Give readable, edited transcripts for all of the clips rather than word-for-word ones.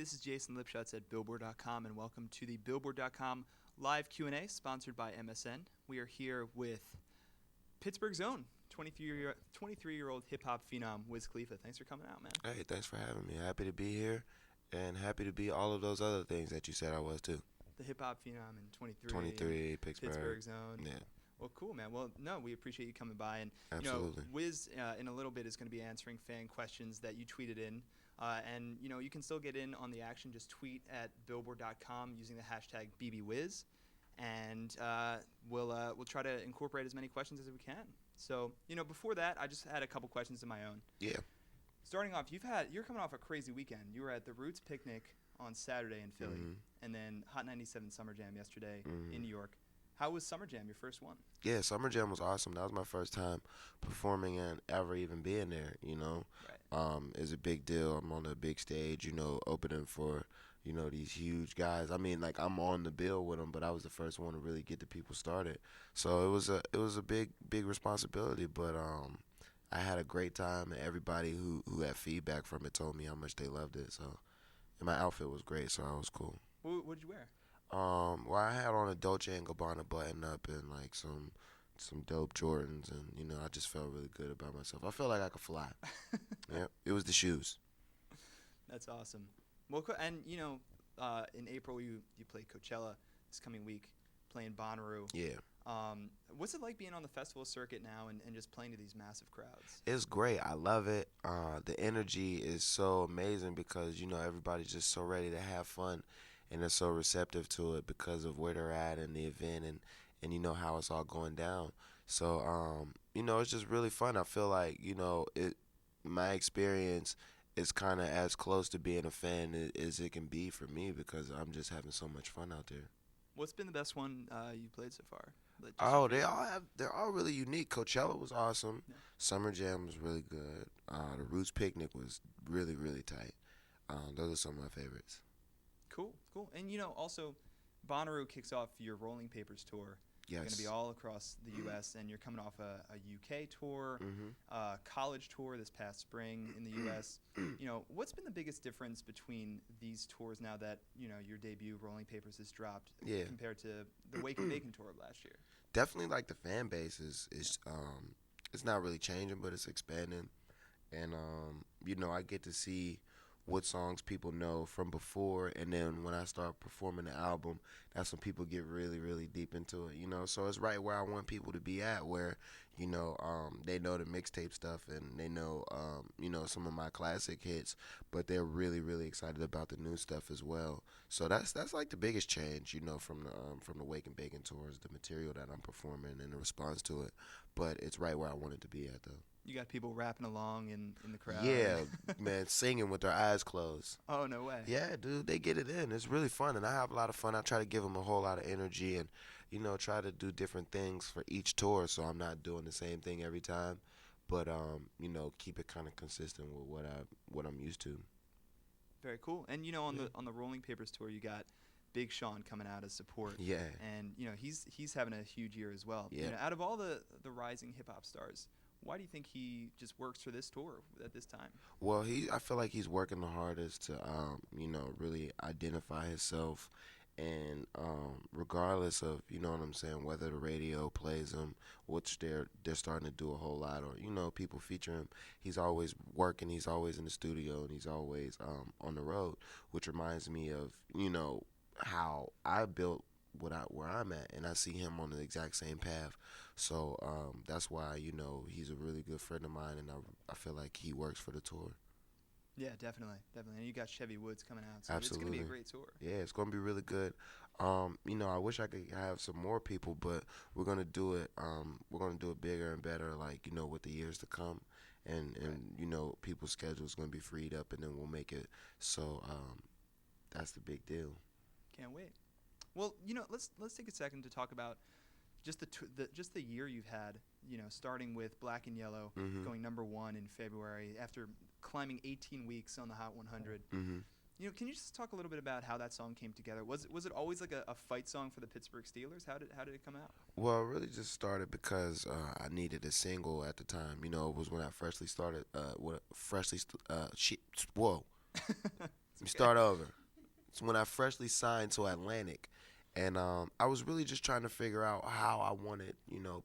this is Jason Lipschutz at Billboard.com, and welcome to the Billboard.com live Q&A sponsored by MSN. We are here with Pittsburgh's own 23-year-old hip-hop phenom, Wiz Khalifa. Thanks for coming out, man. Hey, thanks for having me. Happy to be here, and happy to be all of those other things that you said I was, too. The hip-hop phenom in 23. 23, Pittsburgh's own. Yeah. Well, cool, man. Well, no, we appreciate you coming by. And, Absolutely. Wiz, in a little bit, is going to be answering fan questions that you tweeted in. And, you can still get in on the action. Just tweet at Billboard.com using the hashtag BBWiz. And we'll try to incorporate as many questions as we can. So, before that, I just had a couple questions of my own. Yeah. Starting off, you're coming off a crazy weekend. You were at the Roots Picnic on Saturday in Philly, and then Hot 97 Summer Jam yesterday in New York. How was Summer Jam, your first one? Yeah, Summer Jam was awesome. That was my first time performing and ever even being there, Right. It's a big deal. I'm on a big stage, opening for, these huge guys. I mean, like, I'm on the bill with them, but I was the first one to really get the people started. So it was a big responsibility, but I had a great time, and everybody who had feedback from it told me how much they loved it. So, and my outfit was great, so I was cool. What did you wear? Well, I had on a Dolce & Gabbana button up and like some dope Jordans, and I just felt really good about myself. I felt like I could fly. Yeah, it was the shoes. That's awesome. Well, and in April you play Coachella this coming week, playing Bonnaroo. Yeah. What's it like being on the festival circuit now and just playing to these massive crowds? It's great. I love it. The energy is so amazing because everybody's just so ready to have fun. And they're so receptive to it because of where they're at in the event and how it's all going down. So, it's just really fun. I feel like, my experience is kind of as close to being a fan as it can be for me because I'm just having so much fun out there. What's been the best one you played so far? They're all really unique. Coachella was awesome. Yeah. Summer Jam was really good. The Roots Picnic was really, really tight. Those are some of my favorites. Cool. And, also, Bonnaroo kicks off your Rolling Papers tour. Yes. You're going to be all across the U.S., and you're coming off a UK tour, college tour this past spring in the U.S. What's been the biggest difference between these tours now that, your debut, Rolling Papers, has dropped compared to the Wake and Bacon tour of last year? Definitely, like, the fan base is it's not really changing, but it's expanding. And, I get to see what songs people know from before, and then when I start performing the album, that's when people get really, really deep into it, So it's right where I want people to be at, where, they know the mixtape stuff and they know, some of my classic hits, but they're really, really excited about the new stuff as well. So that's like the biggest change, from the Wake and Bacon tours, the material that I'm performing and the response to it. But it's right where I want it to be at, though. You got people rapping along in the crowd. Yeah, man, singing with their eyes closed. Oh, no way. Yeah, dude, they get it in. It's really fun, and I have a lot of fun. I try to give them a whole lot of energy and, try to do different things for each tour so I'm not doing the same thing every time. But, keep it kind of consistent with what I'm used to. Very cool. And, on the Rolling Papers tour, you got Big Sean coming out as support. Yeah. And, he's having a huge year as well. Yeah. Out of all the rising hip-hop stars, why do you think he just works for this tour at this time? Well, I feel like he's working the hardest to, really identify himself. And regardless of, what I'm saying, whether the radio plays him, which they're starting to do a whole lot, or, people feature him, he's always working, he's always in the studio, and he's always on the road, which reminds me of, how I built where I'm at, and I see him on the exact same path. So that's why, he's a really good friend of mine, and I feel like he works for the tour. Yeah, definitely. And you got Chevy Woods coming out, so Absolutely. It's going to be a great tour. Yeah, it's going to be really good. I wish I could have some more people, but we're going to do it. We're going to do it bigger and better, like, with the years to come. And Right. People's schedule's going to be freed up, and then we'll make it. So that's the big deal. Can't wait. Well, let's take a second to talk about just the year you've had. Starting with Black and Yellow, going #1 in February after climbing 18 weeks on the Hot 100. Can you just talk a little bit about how that song came together? Was it always like a fight song for the Pittsburgh Steelers? How did it come out? Well, it really just started because I needed a single at the time. It was when I freshly started. Whoa. You start over. It's when I freshly signed to Atlantic, and I was really just trying to figure out how I wanted,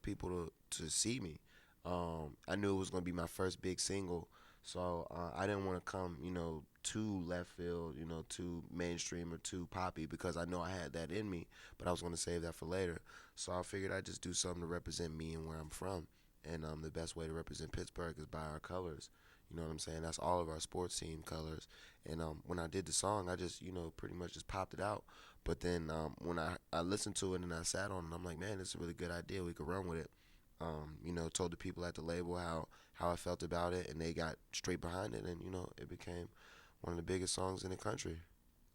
people to see me. I knew it was gonna be my first big single, so I didn't want to come, too left field, too mainstream or too poppy because I know I had that in me, but I was gonna save that for later. So I figured I'd just do something to represent me and where I'm from, and the best way to represent Pittsburgh is by our colors. You know what I'm saying? That's all of our sports team colors. And when I did the song, I just, pretty much just popped it out. But then when I listened to it and I sat on it, I'm like, man, it's a really good idea. We could run with it. Told the people at the label how I felt about it, and they got straight behind it, and it became one of the biggest songs in the country.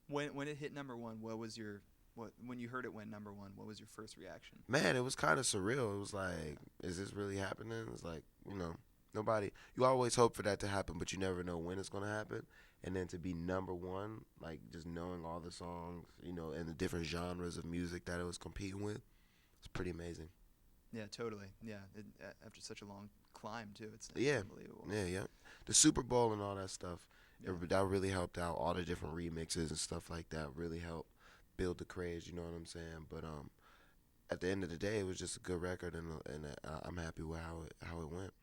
When it hit number one, when you heard it went number one, what was your first reaction? Man, it was kind of surreal. It was like, is this really happening? It's like, nobody. You always hope for that to happen, but you never know when it's gonna happen. And then to be number one, like just knowing all the songs, and the different genres of music that it was competing with, it's pretty amazing. Yeah, totally. Yeah, after such a long climb too, it's unbelievable. Yeah. The Super Bowl and all that stuff, that really helped out. All the different remixes and stuff like that really helped build the craze. You know what I'm saying? But at the end of the day, it was just a good record, and I'm happy with how it went.